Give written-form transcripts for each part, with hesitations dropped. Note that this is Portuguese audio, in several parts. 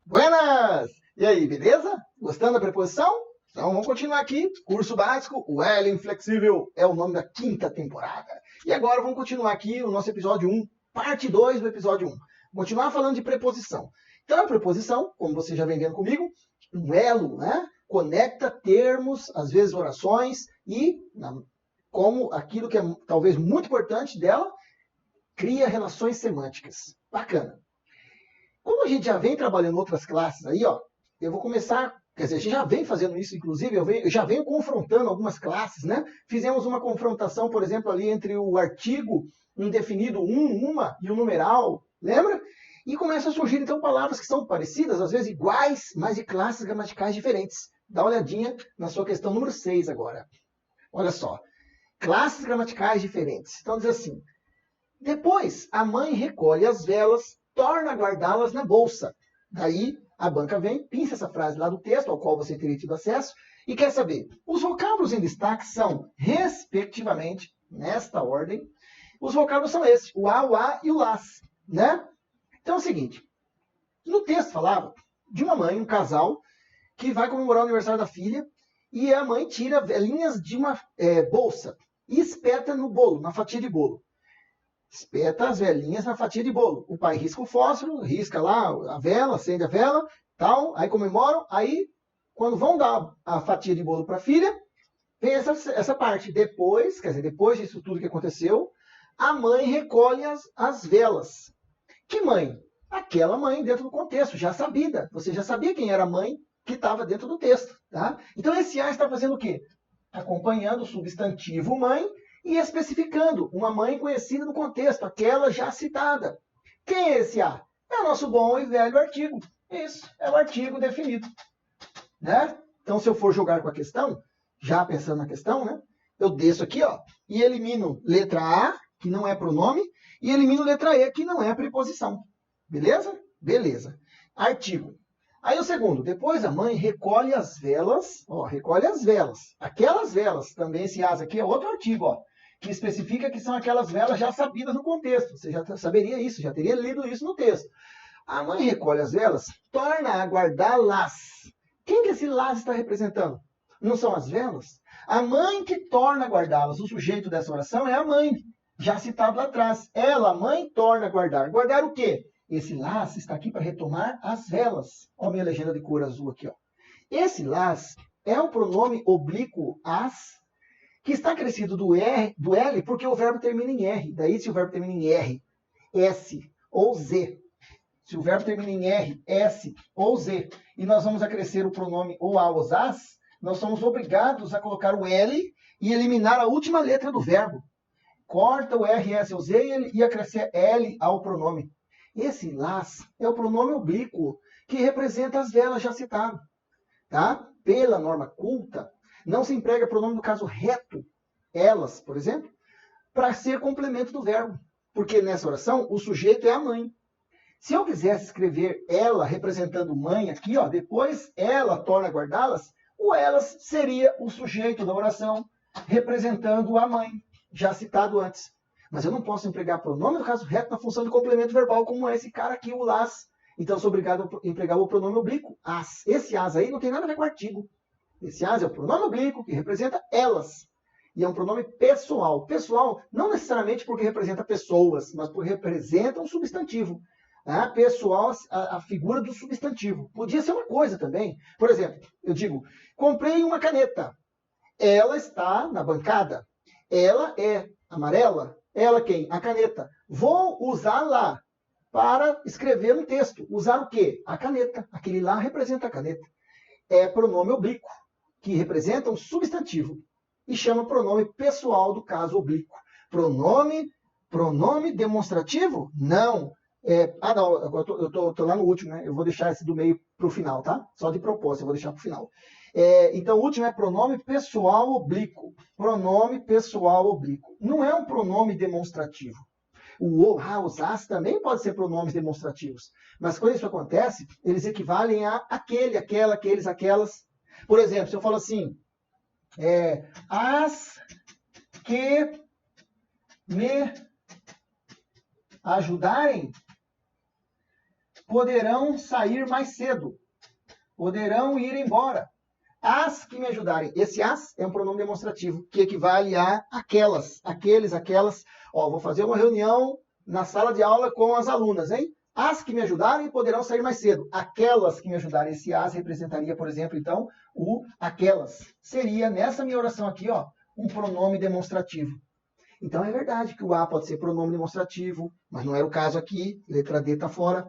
Buenas! E aí, beleza? Gostando da preposição? Então vamos continuar aqui. Curso básico, o L Inflexível é o nome da 5ª temporada. E agora vamos continuar aqui o nosso episódio 1, parte 2 do episódio 1. Continuar falando de preposição. Então a preposição, como você já vem vendo comigo, um elo, né? Conecta termos, às vezes orações, e como aquilo que é talvez muito importante dela, cria relações semânticas. Bacana. Como a gente já vem trabalhando outras classes aí, ó, eu vou começar, quer dizer, a gente já vem fazendo isso, inclusive, eu já venho confrontando algumas classes, né? Fizemos uma confrontação, por exemplo, ali entre o artigo indefinido uma e o numeral, lembra? E começam a surgir, então, palavras que são parecidas, às vezes iguais, mas de classes gramaticais diferentes. Dá uma olhadinha na sua questão número 6 agora. Olha só. Classes gramaticais diferentes. Então, diz assim, depois a mãe recolhe as velas, torna a guardá-las na bolsa. Daí a banca vem, pinça essa frase lá do texto, ao qual você teria tido acesso, e quer saber, os vocábulos em destaque são, respectivamente, nesta ordem, os vocábulos são esses, o a e o las, né? Então é o seguinte, no texto falava de uma mãe, um casal, que vai comemorar o aniversário da filha, e a mãe tira velinhas de uma bolsa e espeta no bolo, na fatia de bolo. Espeta as velinhas na fatia de bolo. O pai risca o fósforo, risca lá a vela, acende a vela, tal, aí comemoram, aí quando vão dar a fatia de bolo para a filha, vem essa parte. Depois, quer dizer, depois disso tudo que aconteceu, a mãe recolhe as velas. Que mãe? Aquela mãe dentro do contexto, já sabida. Você já sabia quem era a mãe que estava dentro do texto. Tá? Então esse A está fazendo o quê? Acompanhando o substantivo mãe e especificando uma mãe conhecida no contexto, aquela já citada. Quem é esse A? É o nosso bom e velho artigo. Isso, é o artigo definido. Né? Então, se eu for jogar com a questão, já pensando na questão, né? Eu desço aqui, ó, e elimino letra A, que não é pronome, e elimino letra E, que não é preposição. Beleza? Beleza. Artigo. Aí o segundo, depois a mãe recolhe as velas, ó, recolhe as velas. Aquelas velas, também esse as aqui é outro artigo, ó, que especifica que são aquelas velas já sabidas no contexto. Você já saberia isso, já teria lido isso no texto. A mãe recolhe as velas, torna a guardá-las. Quem que esse las está representando? Não são as velas? A mãe que torna a guardá-las. O sujeito dessa oração é a mãe, já citado lá atrás. Ela, a mãe, torna a guardar. Guardar o quê? Esse las está aqui para retomar as velas. Olha a minha legenda de cor azul aqui, ó. Esse las é o pronome oblíquo as, que está acrescido do L, porque o verbo termina em R. Daí, se o verbo termina em R, S ou Z, se o verbo termina em R, S ou Z, e nós vamos acrescer o pronome ou a, os as, nós somos obrigados a colocar o L e eliminar a última letra do verbo. Corta o R, S ou Z e acrescer L ao pronome. Esse las é o pronome oblíquo, que representa as velas já citado. Tá? Pela norma culta, não se emprega pronome no caso reto, elas, por exemplo, para ser complemento do verbo. Porque nessa oração, o sujeito é a mãe. Se eu quisesse escrever ela representando mãe aqui, ó, depois ela torna a guardá-las, o elas seria o sujeito da oração representando a mãe, já citado antes. Mas eu não posso empregar pronome no caso reto na função de complemento verbal, como é esse cara aqui, o las. Então, eu sou obrigado a empregar o pronome oblíquo, as. Esse as aí não tem nada a ver com o artigo. Esse as é o pronome oblíquo, que representa elas. E é um pronome pessoal. Pessoal, não necessariamente porque representa pessoas, mas porque representa um substantivo. Pessoal, a figura do substantivo. Podia ser uma coisa também. Por exemplo, eu digo, comprei uma caneta. Ela está na bancada. Ela é amarela. Ela quem? A caneta. Vou usá-la para escrever um texto. Usar o quê? A caneta. Aquele lá representa a caneta. É pronome oblíquo, que representa um substantivo. E chama pronome pessoal do caso oblíquo. Pronome demonstrativo? Não. Não, agora eu tô lá no último, né? Eu vou deixar esse do meio para o final, tá? Só de propósito, eu vou deixar para o final. Então, o último é pronome pessoal oblíquo. Pronome pessoal oblíquo. Não é um pronome demonstrativo. Os as também podem ser pronomes demonstrativos. Mas quando isso acontece, eles equivalem a aquele, aquela, aqueles, aquelas. Por exemplo, se eu falo assim, as que me ajudarem poderão sair mais cedo. Poderão ir embora. As que me ajudarem. Esse as é um pronome demonstrativo, que equivale a aquelas, aqueles, aquelas. Ó, vou fazer uma reunião na sala de aula com as alunas, hein? As que me ajudarem poderão sair mais cedo. Aquelas que me ajudarem. Esse as representaria, por exemplo, então, o aquelas. Seria, nessa minha oração aqui, ó, um pronome demonstrativo. Então é verdade que o a pode ser pronome demonstrativo, mas não era o caso aqui. Letra D está fora.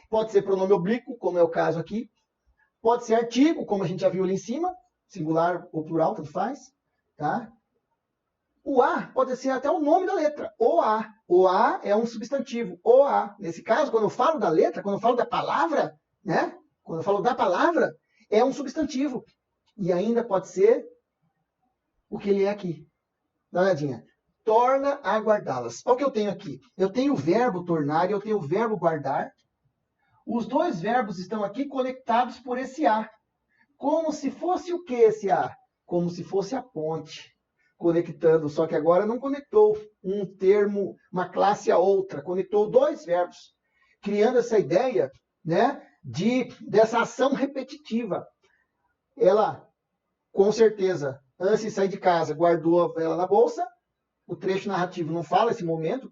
Pode ser pronome oblíquo, como é o caso aqui. Pode ser artigo, como a gente já viu ali em cima. Singular ou plural, tanto faz. Tá? O a pode ser até o nome da letra. O a. O a é um substantivo. O a. Nesse caso, quando eu falo da letra, quando eu falo da palavra, né? Quando eu falo da palavra, é um substantivo. E ainda pode ser o que ele é aqui. Dá uma olhadinha. Torna a guardá-las. Olha o que eu tenho aqui. Eu tenho o verbo tornar e eu tenho o verbo guardar. Os dois verbos estão aqui conectados por esse a. Como se fosse o que esse a? Como se fosse a ponte. Conectando, só que agora não conectou um termo, uma classe a outra. Conectou dois verbos. Criando essa ideia, né, dessa ação repetitiva. Ela, com certeza, antes de sair de casa, guardou a vela na bolsa. O trecho narrativo não fala esse momento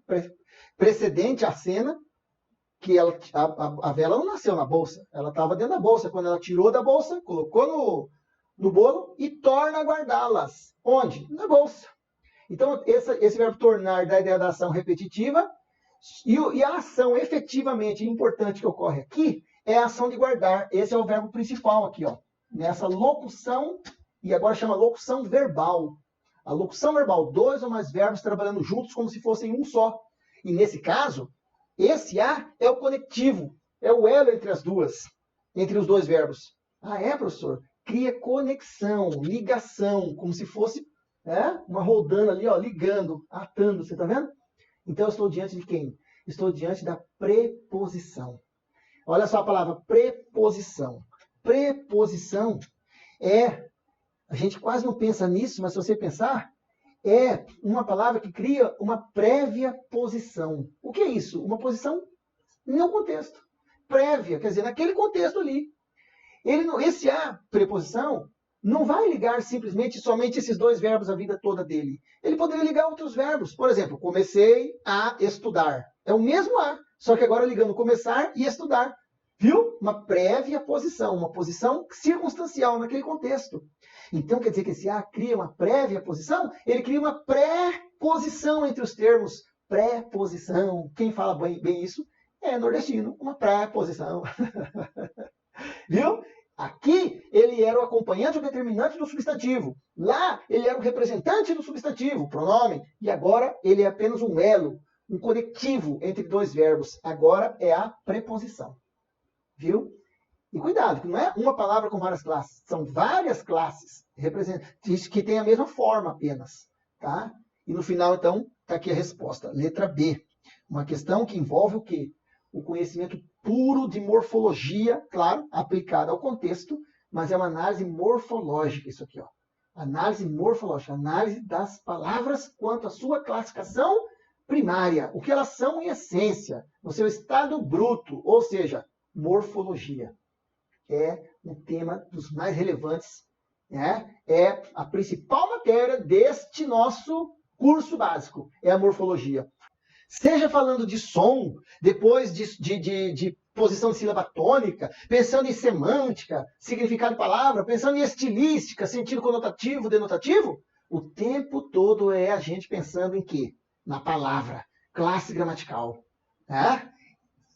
precedente à cena, que a vela não nasceu na bolsa. Ela estava dentro da bolsa. Quando ela tirou da bolsa, colocou no bolo e torna a guardá-las. Onde? Na bolsa. Então, esse verbo tornar dá a ideia da ação repetitiva. E a ação efetivamente importante que ocorre aqui é a ação de guardar. Esse é o verbo principal aqui, ó. Nessa locução, e agora chama locução verbal. A locução verbal, dois ou mais verbos trabalhando juntos como se fossem um só. E nesse caso, esse a é o conectivo, é o elo entre as duas, entre os dois verbos. Ah, é, professor? Cria conexão, ligação, como se fosse uma rodana ali, ó, ligando, atando, você está vendo? Então eu estou diante de quem? Estou diante da preposição. Olha só a palavra preposição. Preposição a gente quase não pensa nisso, mas se você pensar, é uma palavra que cria uma prévia posição. O que é isso? Uma posição no contexto. Prévia, quer dizer, naquele contexto ali. Esse a, preposição, não vai ligar simplesmente somente esses dois verbos a vida toda dele. Ele poderia ligar outros verbos. Por exemplo, comecei a estudar. É o mesmo a, só que agora ligando começar e estudar. Viu? Uma prévia posição, uma posição circunstancial naquele contexto. Então, quer dizer que esse a cria uma prévia posição? Ele cria uma pré-posição entre os termos. Pré-posição. Quem fala bem isso é nordestino. Uma pré-posição. Viu? Aqui, ele era o acompanhante ou determinante do substantivo. Lá, ele era o representante do substantivo, pronome. E agora, ele é apenas um elo, um conectivo entre dois verbos. Agora é a preposição. Viu? E cuidado, que não é uma palavra com várias classes. São várias classes que têm a mesma forma apenas. Tá? E no final, então, está aqui a resposta. Letra B. Uma questão que envolve o quê? O conhecimento puro de morfologia, claro, aplicada ao contexto, mas é uma análise morfológica isso aqui. Ó. Análise morfológica, análise das palavras quanto à sua classificação primária. O que elas são em essência, no seu estado bruto, ou seja, morfologia. É um tema dos mais relevantes, né? É a principal matéria deste nosso curso básico, é a morfologia. Seja falando de som, depois de posição de sílaba tônica, pensando em semântica, significado de palavra, pensando em estilística, sentido conotativo, denotativo, o tempo todo é a gente pensando em quê? Na palavra, classe gramatical. Né?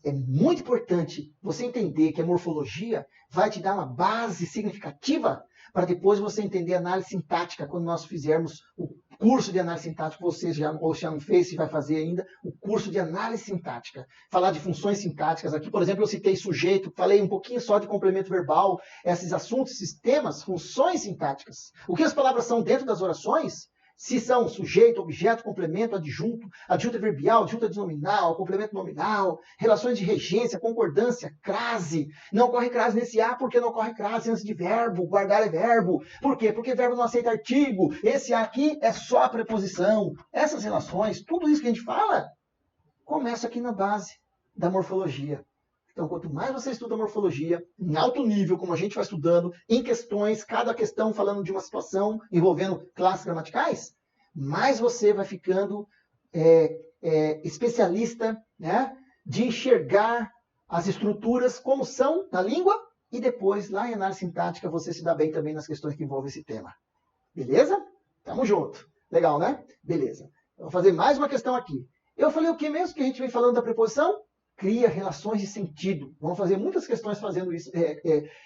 É muito importante você entender que a morfologia vai te dar uma base significativa para depois você entender a análise sintática, quando nós fizermos o curso de análise sintática, você já não fez, se vai fazer ainda, o curso de análise sintática. Falar de funções sintáticas. Aqui, por exemplo, eu citei sujeito, falei um pouquinho só de complemento verbal, esses assuntos, esses temas, funções sintáticas. O que as palavras são dentro das orações? Se são sujeito, objeto, complemento, adjunto, adjunta verbial, adjunta nominal, complemento nominal, relações de regência, concordância, crase. Não ocorre crase nesse A porque não ocorre crase antes de verbo. Guardar é verbo. Por quê? Porque verbo não aceita artigo. Esse A aqui é só a preposição. Essas relações, tudo isso que a gente fala, começa aqui na base da morfologia. Então, quanto mais você estuda morfologia, em alto nível, como a gente vai estudando, em questões, cada questão falando de uma situação envolvendo classes gramaticais, mais você vai ficando especialista, né, de enxergar as estruturas como são na língua e depois, lá em análise sintática, você se dá bem também nas questões que envolvem esse tema. Beleza? Tamo junto. Legal, né? Beleza. Vou fazer mais uma questão aqui. Eu falei o que mesmo que a gente vem falando da preposição? Cria relações de sentido. Vamos fazer muitas questões fazendo isso,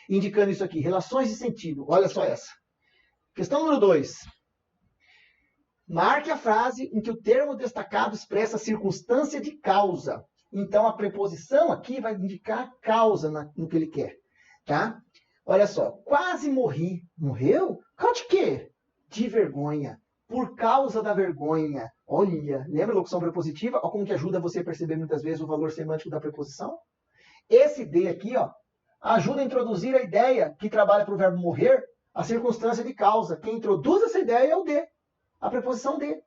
indicando isso aqui. Relações de sentido. Olha só essa. Questão número 2. Marque a frase em que o termo destacado expressa a circunstância de causa. Então, a preposição aqui vai indicar causa no que ele quer. Tá? Olha só. Quase morri. Morreu? Causa de quê? De vergonha. Por causa da vergonha. Olha, lembra a locução prepositiva? Olha como que ajuda você a perceber muitas vezes o valor semântico da preposição. Esse de aqui, ó, ajuda a introduzir a ideia que trabalha para o verbo morrer, a circunstância de causa. Quem introduz essa ideia é o de, a preposição de.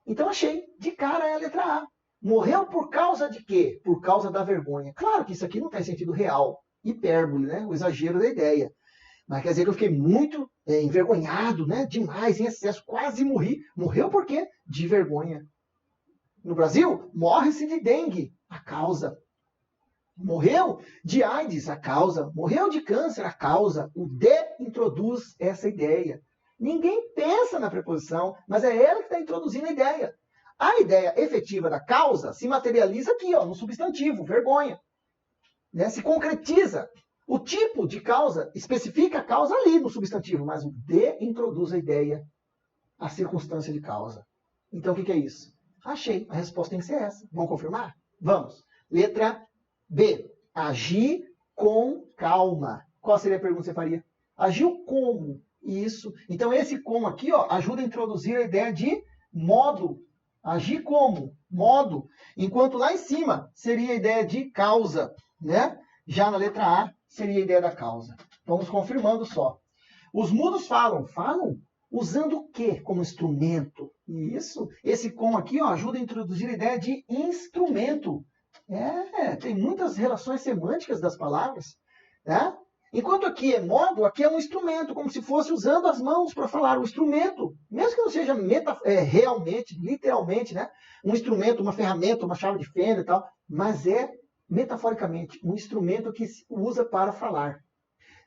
Então achei, de cara é a letra A. Morreu por causa de quê? Por causa da vergonha. Claro que isso aqui não tem sentido real, hipérbole, né? O exagero da ideia. Mas quer dizer que eu fiquei muito envergonhado, né? Demais, em excesso, quase morri. Morreu por quê? De vergonha. No Brasil, morre-se de dengue, a causa. Morreu de AIDS, a causa. Morreu de câncer, a causa. O de introduz essa ideia. Ninguém pensa na preposição, mas é ela que está introduzindo a ideia. A ideia efetiva da causa se materializa aqui, ó, no substantivo, vergonha. Né? Se concretiza. O tipo de causa especifica a causa ali no substantivo, mas o de introduz a ideia, a circunstância de causa. Então, o que é isso? Achei. A resposta tem que ser essa. Vamos confirmar? Vamos. Letra B. Agir com calma. Qual seria a pergunta que você faria? Agiu como? Isso. Então, esse como aqui, ó, ajuda a introduzir a ideia de modo. Agir como? Modo. Enquanto lá em cima seria a ideia de causa, né? Já na letra A seria a ideia da causa. Vamos confirmando só. Os mudos falam. Falam usando o que como instrumento? Isso. Esse com aqui, ó, ajuda a introduzir a ideia de instrumento. Tem muitas relações semânticas das palavras. Né? Enquanto aqui é modo, aqui é um instrumento, como se fosse usando as mãos para falar. Um instrumento, mesmo que não seja realmente, literalmente, né? Um instrumento, uma ferramenta, uma chave de fenda e tal, mas é metaforicamente, um instrumento que se usa para falar.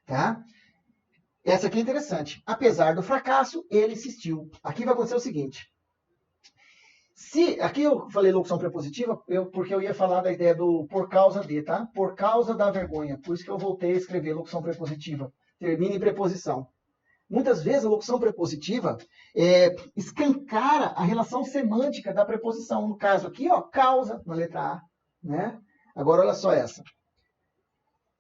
Tá? Essa aqui é interessante. Apesar do fracasso, ele insistiu. Aqui vai acontecer o seguinte. Aqui eu falei locução prepositiva, porque eu ia falar da ideia do por causa de, tá? Por causa da vergonha. Por isso que eu voltei a escrever locução prepositiva. Termina em preposição. Muitas vezes a locução prepositiva escancara a relação semântica da preposição. No caso aqui, ó, causa, na letra A. Né? Agora, olha só essa.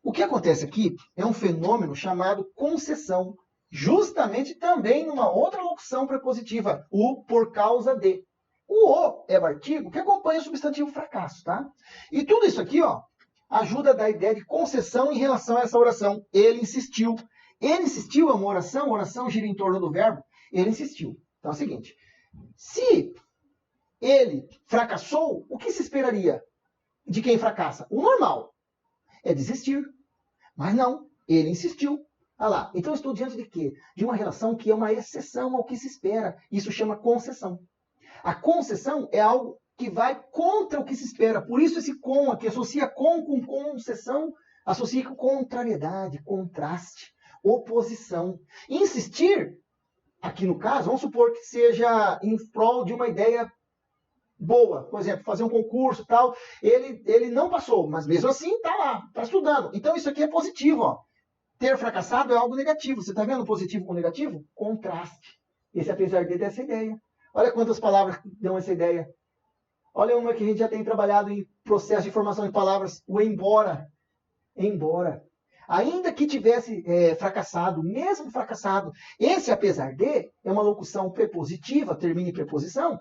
O que acontece aqui é um fenômeno chamado concessão, justamente também numa outra locução prepositiva, o por causa de. O é o artigo que acompanha o substantivo fracasso, tá? E tudo isso aqui, ó, ajuda a dar a ideia de concessão em relação a essa oração. Ele insistiu. Ele insistiu é uma oração, a oração gira em torno do verbo. Ele insistiu. Então é o seguinte, se ele fracassou, o que se esperaria de quem fracassa? O normal é desistir. Mas não, ele insistiu. Olha lá. Então eu estou diante de quê? De uma relação que é uma exceção ao que se espera. Isso chama concessão. A concessão é algo que vai contra o que se espera. Por isso esse com aqui associa com concessão, associa com contrariedade, contraste, oposição. Insistir, aqui no caso, vamos supor que seja em prol de uma ideia boa, por exemplo, fazer um concurso e tal, ele não passou, mas mesmo assim está lá, está estudando. Então isso aqui é positivo, ó. Ter fracassado é algo negativo. Você está vendo positivo com negativo? Contraste. Esse apesar de dessa ideia. Olha quantas palavras dão essa ideia. Olha uma que a gente já tem trabalhado em processo de formação de palavras, o embora. Embora. Ainda que tivesse fracassado, mesmo fracassado, esse apesar de é uma locução prepositiva, termina em preposição,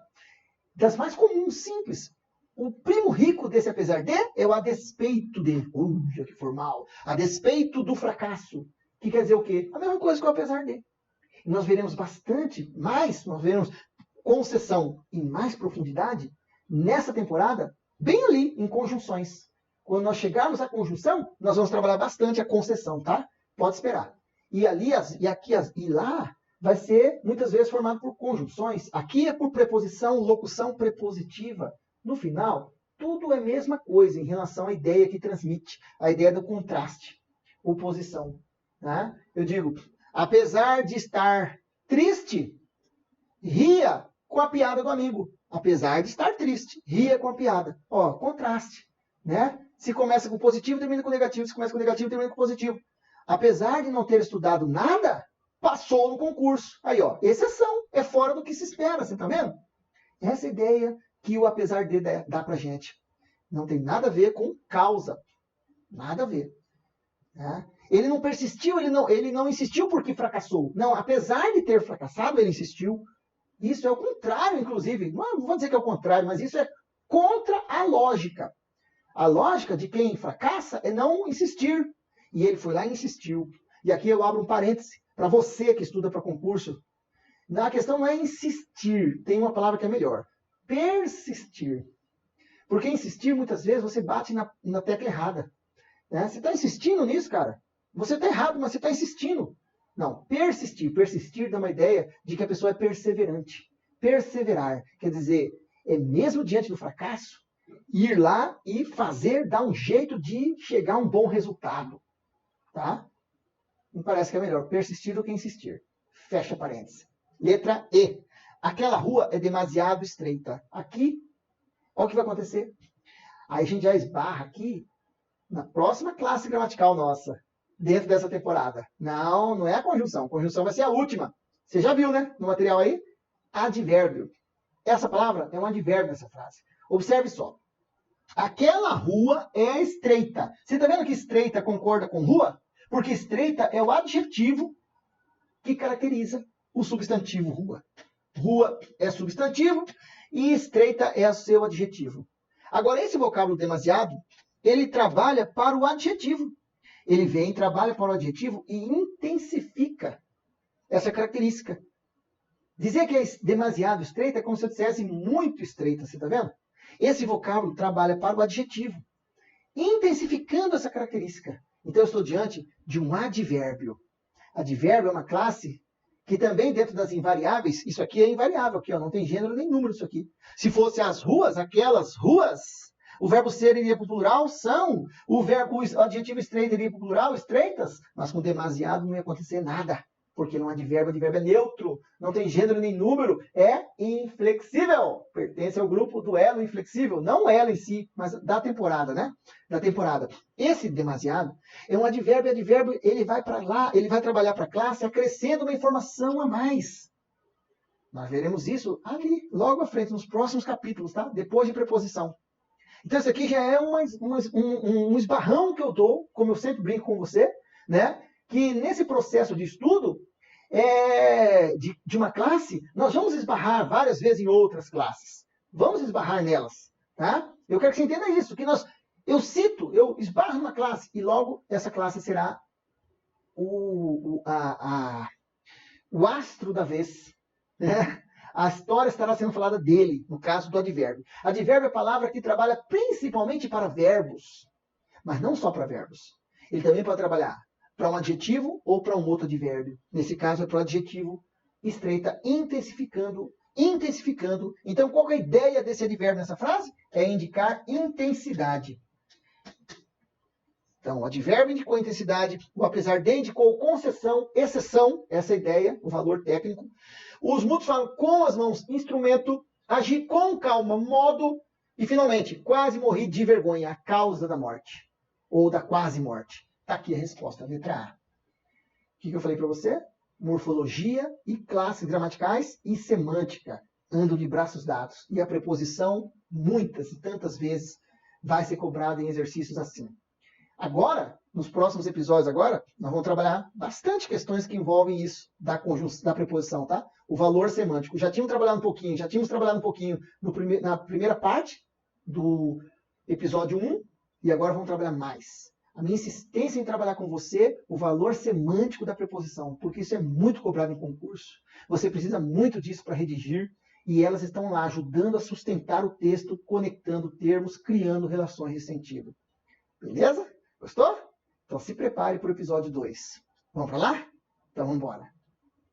das mais comuns, simples. O primo rico desse apesar de é o a despeito de. Que formal. A despeito do fracasso. Que quer dizer o quê? A mesma coisa que o apesar de. E nós veremos bastante mais, nós veremos concessão em mais profundidade nessa temporada, bem ali, em conjunções. quando nós chegarmos à conjunção, nós vamos trabalhar bastante a concessão, tá? Pode esperar. E ali, e lá, vai ser muitas vezes formado por conjunções. Aqui é por preposição, locução prepositiva. No final, tudo é a mesma coisa em relação à ideia que transmite, a ideia do contraste, oposição. Né? Eu digo, apesar de estar triste, ria com a piada do amigo. Apesar de estar triste, ria com a piada. Ó, contraste. Né? Se começa com positivo, termina com negativo. Se começa com negativo, termina com positivo. Apesar de não ter estudado nada, passou no concurso. Aí, ó, exceção. É fora do que se espera, você tá vendo? Essa ideia que o apesar de dá pra gente. Não tem nada a ver com causa. Nada a ver. Né? Ele não persistiu, ele não insistiu porque fracassou. Não, apesar de ter fracassado, ele insistiu. Isso é o contrário, inclusive. Não vou dizer que é o contrário, mas isso é contra a lógica. A lógica de quem fracassa é não insistir. E ele foi lá e insistiu. E aqui eu abro um parêntese para você que estuda para concurso. A questão não é insistir, tem uma palavra que é melhor. Persistir. Porque insistir, muitas vezes, você bate na tecla errada. Né? Você está insistindo nisso, cara? Você está errado, mas você está insistindo. Não, persistir. Persistir dá uma ideia de que a pessoa é perseverante. Perseverar quer dizer, é mesmo diante do fracasso, ir lá e fazer, dar um jeito de chegar a um bom resultado. Tá? Me parece que é melhor persistir do que insistir. Fecha parênteses. Letra E. Aquela rua é demasiado estreita. Aqui, olha o que vai acontecer. Aí a gente já esbarra aqui na próxima classe gramatical nossa, dentro dessa temporada. Não, não é a conjunção. A conjunção vai ser a última. Você já viu, né? No material aí? Advérbio. Essa palavra é um advérbio nessa frase. Observe só. Aquela rua é estreita. Você está vendo que estreita concorda com rua? Porque estreita é o adjetivo que caracteriza o substantivo rua. Rua é substantivo e estreita é o seu adjetivo. Agora, esse vocábulo demasiado, ele trabalha para o adjetivo. Ele vem, trabalha para o adjetivo e intensifica essa característica. Dizer que é demasiado estreita é como se eu dissesse muito estreita, você está vendo? Esse vocábulo trabalha para o adjetivo, intensificando essa característica. Então, eu estou diante de um advérbio. Advérbio é uma classe que também, dentro das invariáveis, isso aqui é invariável, aqui, ó, não tem gênero nem número isso aqui. Se fosse as ruas, aquelas ruas, o verbo ser iria para o plural, são. O adjetivo estreito iria para o plural, estreitas. Mas com demasiado não ia acontecer nada. Porque não é advérbio é neutro. Não tem gênero nem número. É inflexível. Pertence ao grupo do elo inflexível. Não o elo em si, mas da temporada, né? Da temporada. Esse demasiado é um advérbio. Advérbio, ele vai para lá, ele vai trabalhar para a classe, acrescendo uma informação a mais. Nós veremos isso ali, logo à frente, nos próximos capítulos, tá? Depois de preposição. Então, isso aqui já é um esbarrão que eu dou, como eu sempre brinco com você, né? Que nesse processo de estudo de uma classe, nós vamos esbarrar várias vezes em outras classes. Vamos esbarrar nelas. Tá? Eu quero que você entenda isso, que eu esbarro numa classe e logo essa classe será o astro da vez. Né? A história estará sendo falada dele, no caso do advérbio. Advérbio é a palavra que trabalha principalmente para verbos, mas não só para verbos. Ele também pode trabalhar para um adjetivo ou para um outro advérbio. Nesse caso é para o adjetivo estreita, intensificando. Então, qual é a ideia desse advérbio nessa frase? É indicar intensidade. Então, o advérbio indicou intensidade, o apesar de indicou concessão, exceção, essa ideia, o valor técnico. Os mútuos falam com as mãos, instrumento, agir com calma, modo, e finalmente, quase morri de vergonha, a causa da morte, ou da quase morte. Está aqui a resposta, a letra A. O que eu falei para você? Morfologia e classes gramaticais e semântica andam de braços dados. E a preposição, muitas e tantas vezes, vai ser cobrada em exercícios assim. Agora, nos próximos episódios nós vamos trabalhar bastante questões que envolvem isso da preposição, tá? O valor semântico. Já tínhamos trabalhado um pouquinho na primeira parte do episódio 1 e agora vamos trabalhar mais. A minha insistência em trabalhar com você o valor semântico da preposição, porque isso é muito cobrado em concurso. Você precisa muito disso para redigir e elas estão lá ajudando a sustentar o texto, conectando termos, criando relações de sentido. Beleza? Gostou? Então se prepare para o episódio 2. Vamos para lá? Então vamos embora.